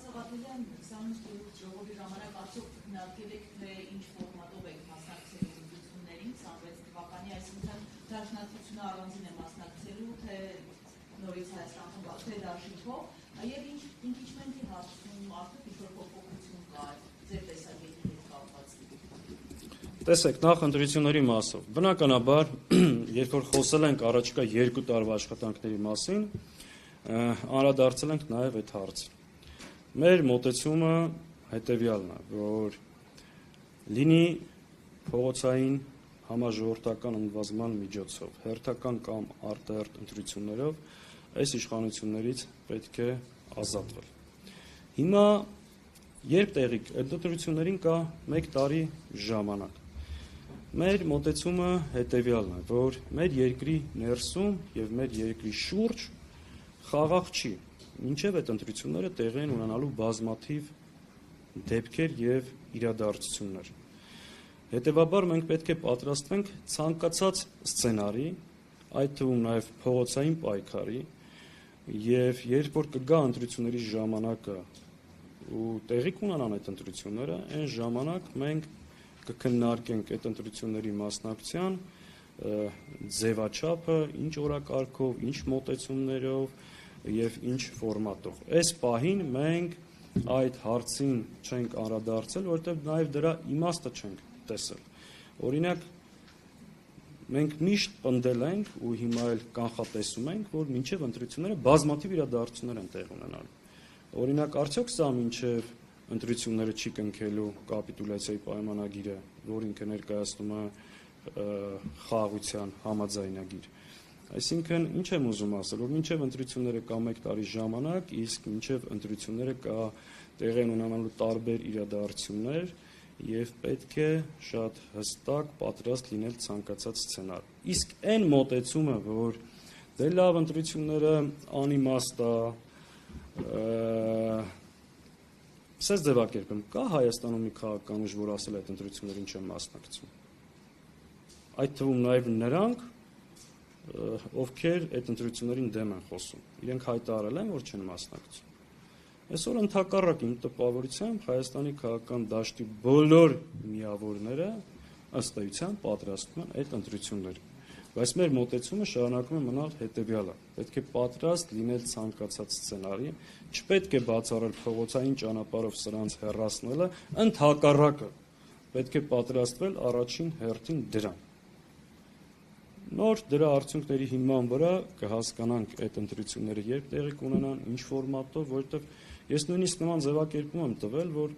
Սաղաթելյան, ժողովի ժամանակ արդյոք քննարկել եք, թե ինչ ֆորմատով եք մասնակցելու ընտրություններին 26 թվականի, այսինքն դաշնակցությունը առանձին է մասնակցելու, թե նորից Հայաստանում թե դաշինքով, եւ ինչ impeachment-ի հարցում արդյոք ինչ-որ փոփոխություն կա ձեր տեսակետի հետ կապված։ Տեսեք, նախ ընտրությունների մասով։ Բնականաբար, երբ որ խոսել ենք առաջիկա 2 տարվա աշխատանքների մասին, անդրադարձել ենք նաև այդ հարցին։ Մեր մոտեցումը հետևյալն է, որ լինի փողոցային համաժողովրդական ընդվազման միջոցով, հերթական կամ արտահերթ ընտրություններով այս իշխանություններից պետք է ազատվել։ Հիմա երբ տեղի այդ ընտրություններին կա 1 տարի ժամանակ։ Մեր մոտեցումը հետևյալն է, որ մեր երկրի ներսում եւ մեր երկրի շուրջ խաղաղ չի, մինչև այդ ընտրությունները տեղի են ունենալու բազմաթիվ դեպքեր եւ իրադարձություններ։ Հետևաբար մենք պետք է պատրաստվենք ցանկացած սցենարի, այդ թվում նաեւ փողոցային պայքարի, եւ երբ որ կգա ընտրությունների ժամանակը ու տեղի կունենան այդ ընտրությունները, այն ժամանակ մենք կքննարկենք այդ ընտրությունների մասնակցության ձևաչափը, ինչ օրակարգով, ինչ մոտեցումներով եւ ինչ ֆորմատով։ Այս պահին մենք այդ հարցին չենք անդրադարձել, որովհետեւ նաեւ դրա իմաստը չենք տեսել։ Օրինակ, մենք միշտ պնդել ենք ու հիմա էլ կանխատեսում ենք, որ մինչև ընտրությունները բազմաթիվ իրադարձություններ են տեղ ունենալու։ Օրինակ, արդյոք սա մինչև ընտրությունները չի կնքելու կապիտուլյացիայի պայմանագիրը, որ ինքը ներկայացնում է խաղաղության համաձայնագիր։ Այսինքն, ինչ եմ ուզում ասել, որ մինչև ընտրությունները կա 1 տարի ժամանակ, իսկ մինչև ընտրությունները կա տեղի ունենալու տարբեր իրադարձություններ եւ պետք է շատ հստակ պատրաստ լինել ցանկացած սցենար։ Իսկ այն մոտեցումը, որ դե լավ ընտրությունները անիմաստ է, սես ձևակերպեմ, կա Հայաստանում մի քաղաքական ուժ, որ ասել է այդ ընտրություններին չեմ մասնակցում։ Այդ թվում նաեւ նրանք, ովքեր այդ ընտրություններին դեմ են խոսում, իրենք հայտարարել են, որ չեն մասնակցում։ Այսօր ընդհակառակ իմ տպավորությամբ Հայաստանի քաղաքական դաշտի բոլոր միավորները ըստ էության պատրաստվում են այդ ընտրություններին։ Բայց մեր մոտեցումը շարունակում է մնալ հետևյալը. պետք է պատրաստ լինել ցանկացած սցենարի, չպետք է բացառել փողոցային ճանապարհով սրանց հեռացնելը, ընդհակառակը պետք է պատրաստվել առաջին հերթին դրան։ Նոր դրա արդյունքների հիման վրա կհասկանանք այդ ընտրությունները երբ տեղի կունենան, ինչ ֆորմատով, որովհետև ես նույնիսկ նման ձևակերպում եմ տվել, որ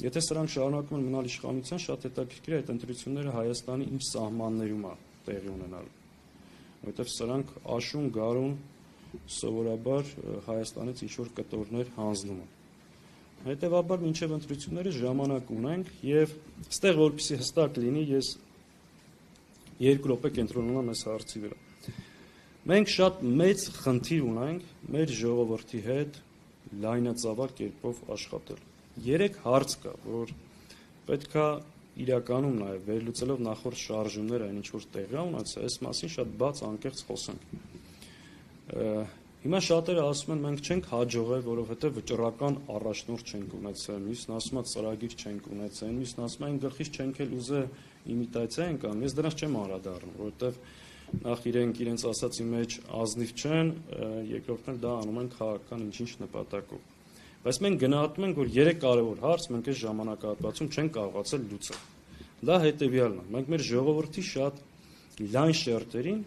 եթե սրանք շարունակում են մնալ իշխանության, շատ հետաքրքիր է այդ ընտրությունները Հայաստանի ինչ սահմաններում է տեղի ունենալու, որովհետև սրանք աշուն, գարուն սովորաբար Հայաստանից ինչ-որ կտորներ հանձնում են։ Հետևաբար մինչև ընտրությունները ժամանակ ունենք եւ այստեղ որպեսզի հստակ լինի, ես 2 րոպե կենտրոնանամ այս հարցի վրա։ Մենք շատ մեծ խնդիր ունենք մեր ժողովրդի հետ լայնածավալ կերպով աշխատել։ 3 հարց կա, որ պետքա իրականում նաև վերլուծելով նախորդ շարժումները, այն ինչ որ տեղի ունեցել, այս մասին շատ բաց անկեղծ խոսենք։ Հիմա շատերը ասում են մենք չենք հաջողել, որովհետև վճռական առաջնորդ չենք ունեցել, մյուսն ասում է ծրագիր չենք ունեցել, մյուսն ասում է այն գլխից չենք էլ ուզել իմիտացիա ենք անում, ես դրանց չեմ անդրադառնում, որովհետև նախ իրենց ասածի մեջ ազնիվ չեն, երկրորդն էլ դա անում են քաղաքական ինչ-ինչ նպատակով։ Բայց մենք գնահատում ենք, որ 3 կարևոր հարց մենք այս ժամանակահատվածում չենք կարողացել լուծել։ Դա հետևյալն է. մենք մեր ժողովրդի շատ լայն շերտերին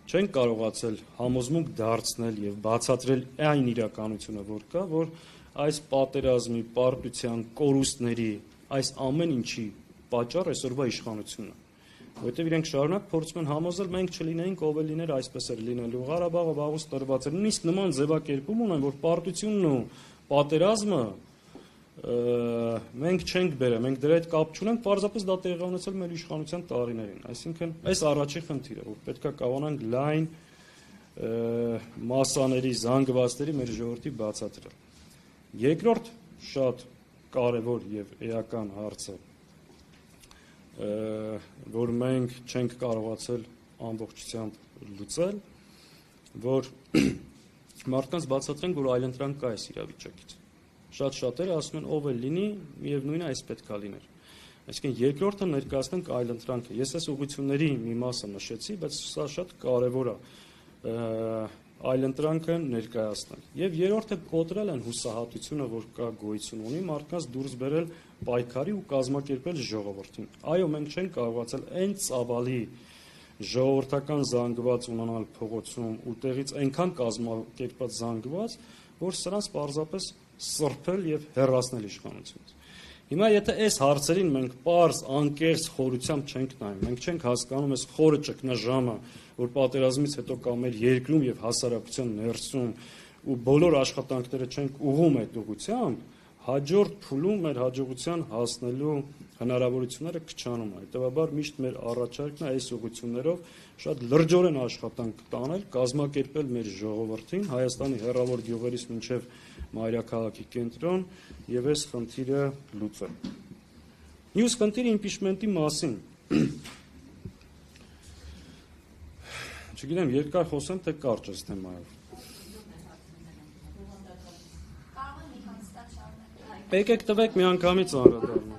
չենք կարողացել համոզմունք դարձնել եւ բացատրել այն իրականությունը, որ կա, որ այս պատերազմի, պարտության, կորուստների, այս ամեն ինչի պատճառ այսօրվա իշխանությունն է։ Որտեւ իրենք շարունակ փորձում են համոզել, մենք չլինեինք, ով էլ լիներ, այսպես էր լինելու։ Ղարաբաղը վաղուց տրված էր։ Նույնիսկ նման ձևակերպում ունեն, որ պարտությունն ու պատերազմը մենք չենք բերել, մենք դրա հետ կապ չունենք, պարզապես դա տեղի ունեցել մեր իշխանության տարիներին։ Այսինքն, այս առաջի խնդիրը, որ պետքա կարողանանք լայն մասաների, զանգվածների մեր ժողովրդի բացատրել։ Երկրորդ շատ կարևոր եւ էական հարցը, որ մենք չենք կարողացել ամբողջությամբ լուծել, որ մարդկանց բացատրենք, որ այլընտրանք կա այս իրավիճակից։ Շատ-շատերը ասում են ով է լինի, միևնույնն է այս պետքա լիներ։ Այսինքն երկրորդը ներկայացնենք այլընտրանքը։ Ես այս ուղղությունների մի մասը նշեցի, բայց սա շատ կարևոր է այլընտրանքը ներկայացնել։ Եվ երրորդը կոտրել են հուսահատությունը, որ կա գոյություն ունի, մարդկանց դուրս բերել պայքարի ու կազմակերպել ժողովրդին։ Այո, մենք չենք կարողացել այն ծավալի ժողովրդական զանգված ունենալ փողոցում ու տեղից այնքան կազմակերպած զանգված, որ սրանց պարզապես սրբել եւ հեռացնել իշխանությունից։ Հիմա եթե այս հարցերին մենք պարզ անկեղծ խորությամբ չենք նայում, մենք չենք հասկանում այս խորը ճգնաժամը, որ պատերազմից հետո կա մեր երկրում եւ հասարակության ներսում ու բոլոր աշխատանքները չենք ուղղում այդ ուղղությամբ, հաջորդ փուլում մեր հաջողության հասնելու հնարավորությունները քչանում են։ Հետևաբար միշտ մեր առաջարկն է այս ուղղություններով շատ լրջորեն աշխատանք տանել, կազմակերպել մեր ժողովրդին Հայաստանի հեռավոր գյուղերից մինչև մայրաքաղաքի կենտրոն եւ այս խնդիրը լուծել։ Մյուս խնդիրը իմպիչմենտի մասին։ Չգիտեմ, երկար խոսեմ, թե կարճ այս թեմայով։ Եկեք տվեք մի անգամից անդրադառնալ։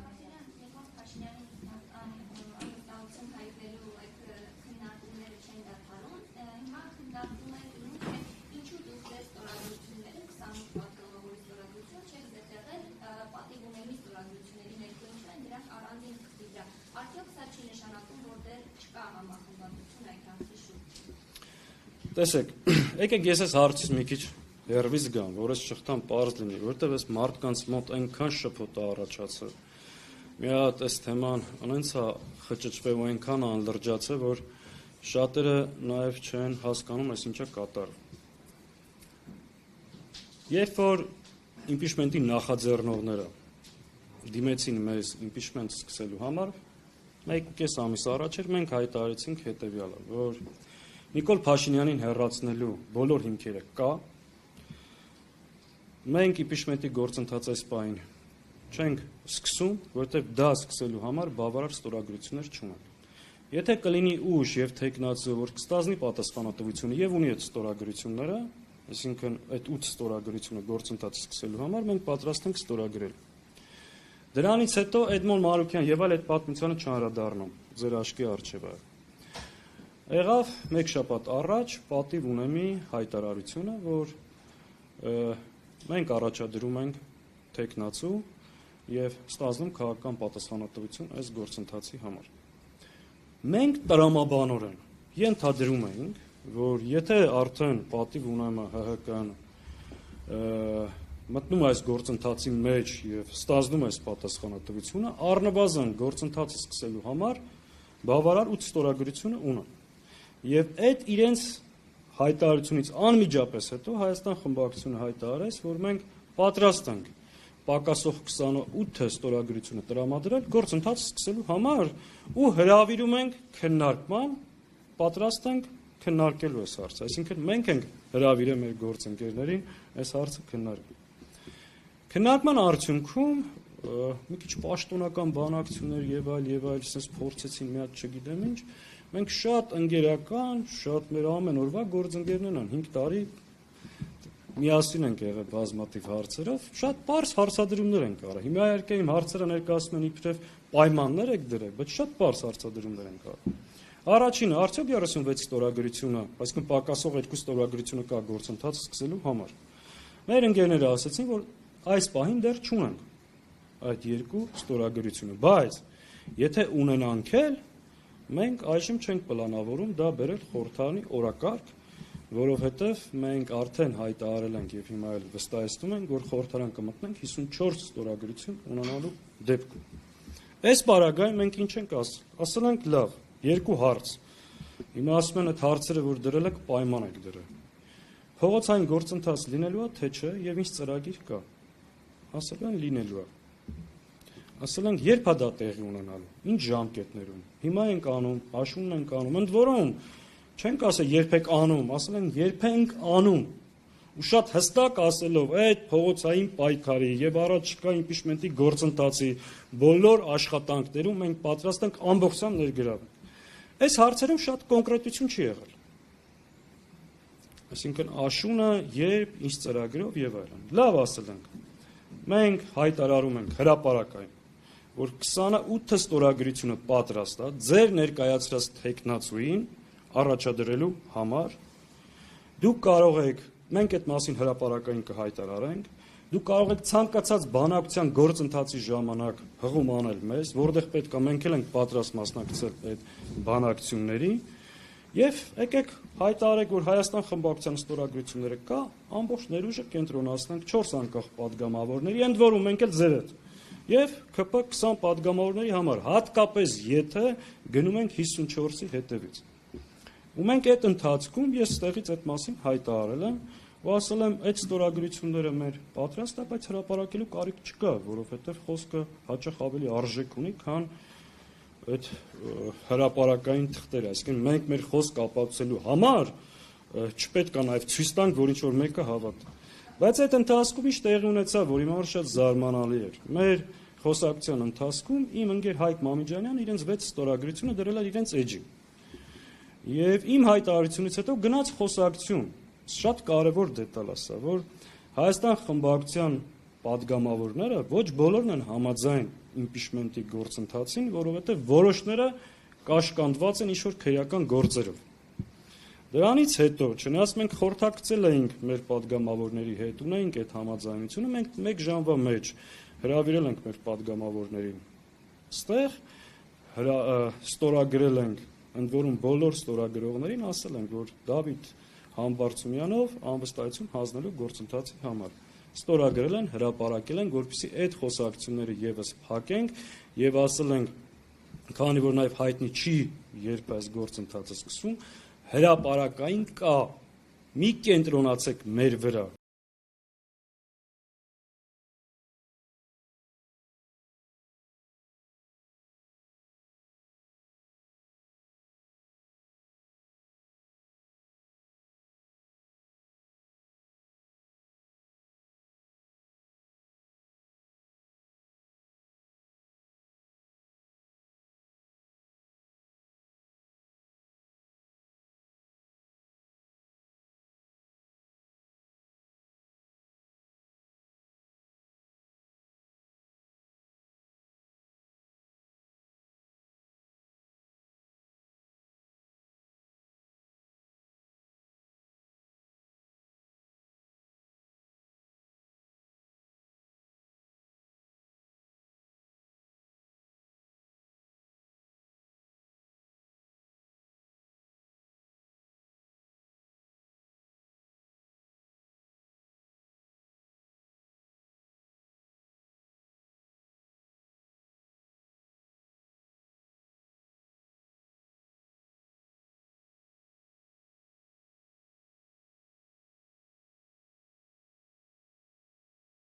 Տեսեք, եկեք ես այս հարցից մի քիչ հեռվից գամ, որ այս շղթան պարզ լինի, որովհետև այս մարդկանց մոտ այնքան շփոթ է առաջացել։ Մի հատ այս թեման անենց է խճճվել ու այնքան անլրջացել, որ շատերը նաև չեն հասկանում, այս ինչա կատարվում։ Երբ որ իմպիչմենտի նախաձեռնողները դիմեցին մեզ իմպիչմենտ սկսելու համար, 1.5 ամիս առաջ մենք հայտարարեցինք հետևյալը, որ Նիկոլ Փաշինյանին հեռացնելու բոլոր հիմքերը կա։ Մենք իմպիչմենտի գործընթացը այս պահին չենք սկսում, որովհետև դա սկսելու համար բավարար ստորագրություններ չունենք։ Եթե կլինի ուժ եւ թեկնածու, որ կստանձնի պատասխանատվությունը եւ ունի այդ ստորագրությունները, այսինքն այդ 8 ստորագրությունը գործընթացը սկսելու համար մենք պատրաստ ենք ստորագրել։ Դրանից հետո Էդմոն Մարուկյան եւ այլ այդ պատմությանը չանդրադառնում ձեր աչքի առջև է։ Եղավ մեկ շաբաթ առաջ պատիվ ունեմի հայտարարությունը, որ մենք առաջադրում ենք թեկնածու եւ ստանձնում քաղաքական պատասխանատվություն այս գործընթացի համար։ Մենք տրամաբանորեն ենթադրում ենք, որ եթե արդեն պատիվ ունեմը ՀՀԿ-ն մտնում այս գործընթացի մեջ եւ ստանձնում այս պատասխանատվությունը, առնվազն գործընթացը սկսելու համար բավարար 8 ստորագրությունը ունեն։ Եվ այդ իրենց հայտարարությունից անմիջապես հետո Հայաստան խմբակցությունը հայտարարեց, որ մենք պատրաստ ենք պակասող 28 ստորագրությունը տրամադրել գործընթաց սկսելու համար ու հրավիրում ենք քննարկման, պատրաստ ենք քննարկելու այս հարցը, այսինքն մենք ենք հրավիրել մեր գործընկերներին այս հարցը քննարկել։ Քննարկման արդյունքում մի քիչ պաշտոնական բանակցություններ եւ այլ, sense փորձեցին մի հատ չգիտեմ ինչ, մենք շատ ընկերական, շատ մեր ամեն օրվա գործընկերներն են, 5 տարի միասին ենք եղել բազմաթիվ հարցերով, շատ պարզ հարցադրումներ ենք արել։ Հիմա իհարկե իմ հարցերը ներկայացնում են իբրև պայմաններ եք դրել, բայց շատ պարզ հարցադրումներ ենք արել։ Առաջինը, արդյոք 36 ստորագրությունը, այսինքն պակասող 2 ստորագրությունը կա գործընթաց սկսելու համար։ Մեր ընկերները ասացին, որ այս պահին դեռ չունենք այդ 2 ստորագրությունը, բայց եթե ունենանք էլ, մենք այժմ չենք պլանավորում դա բերել խորհրդարանի օրակարգ, որովհետև մենք արդեն հայտարարել ենք եւ հիմա էլ վստահեցնում ենք, որ խորհրդարան կմտնենք 54 ստորագրություն ունենալու դեպքում։ Այս բարագային մենք ինչ ենք ասել։ Ասել ենք լավ, 2 հարց։ Հիմա ասում են այդ հարցերը, որ դրել եք, պայման եք դրել։ Փողոցային գործընթաց լինելու է, թե չէ, եւ ինչ ծրագիր կա։ Ասել են լինելու է։ Ասել ենք երբ է դա տեղի ունենալու, ինչ ժամկետներում։ Հիմա ենք անում, աշունն ենք անում, ընդ որում չենք ասել երբ եք անում, ասել են երբ ենք անում։ Ու շատ հստակ ասելով այդ փողոցային պայքարի եւ առաջիկա իմպիչմենտի գործընթացի բոլոր աշխատանքներում մենք պատրաստ ենք ամբողջությամբ ներգրավել։ Այս հարցերում շատ կոնկրետություն չի եղել։ Այսինքն աշունը երբ, ինչ ծրագրով եւ այլն։ Լավ ասել ենք։ մենք հայտարարում ենք հրապարակային, որ 28 ստորագրությունը պատրաստ է ձեր ներկայացրած տեխնացուին առաջադրելու համար, դուք կարող եք, մենք այդ մասին հրապարակային կհայտարարենք, դուք կարող եք ցանկացած բանակցության գործընթացի ժամանակ հղում անել մեզ, որտեղ պետք է մենք էլ ենք պատրաստ մասնակցել այդ բանակցությունների, եւ եկեք հայտարարեք, որ Հայաստան խմբակցության ստորագրությունները կա, ամբողջ ներուժը կենտրոնացնենք 4 անկախ падգամավորների, ընդ որում մենք էլ ձեր հետ, եւ ԿՊ 20 падգամավորների համար, հատկապես եթե գնում ենք 54-ի հետևից։ Ու մենք այդ ընթացքում ես ստեղից այդ մասին հայտարարել եմ, ու ասել եմ, այդ ստորագրությունները մեր պատրաստ է, բայց հրապարակելու կարիք չկա, որովհետեւ խոսքը հաճախ ավելի արժեք ունի, քան այդ հրապարակային թղթերը, այսինքն մենք մեր խոսք ապացուցելու համար չպետք է նաև ցույց տանք, որ ինչ որ մեկը հավատա։ Բայց այդ ընթացքում ինչ տեղի ունեցավ, որ իմ համար շատ զարմանալի էր։ Մեր խոսակցության ընթացքում իմ ընկեր Հայկ Մամիջանյանը իրենց 6 ստորագրությունը դրել էր իրենց էջին։ Եվ իմ հայտարարությունից հետո գնաց խոսակցություն։ Շատ կարևոր դետալ է սա, որ Հայաստան խմբակցության падգամավորները ոչ բոլորն են համաձայն իմպիչմենտի գործընթացին, որովհետև որոշները կաշկանդված են ինչ-որ քրեական գործերով։ Դրանից հետո, չնայած մենք խորհրդակցել էինք մեր падգամավորների հետ, ունեինք այդ համաձայնությունը, մենք 1 ժամվա մեջ հրավիրել ենք մեր падգամավորներին ստեղ, ստորագրել ենք, ընդ որում բոլոր ստորագրողներին ասել ենք, որ Դավիթ Համբարձումյանով անվստահություն հանձնելու գործընթացի համար ստորագրել են, հրապարակել են, որպեսզի այդ խոսակցությունները եւս փակենք եւ ասել ենք, քանի որ նաեւ հայտնի չի երբ այս գործընթացը սկսվում, հրապարակային կա, մի կենտրոնացեք մեր վրա,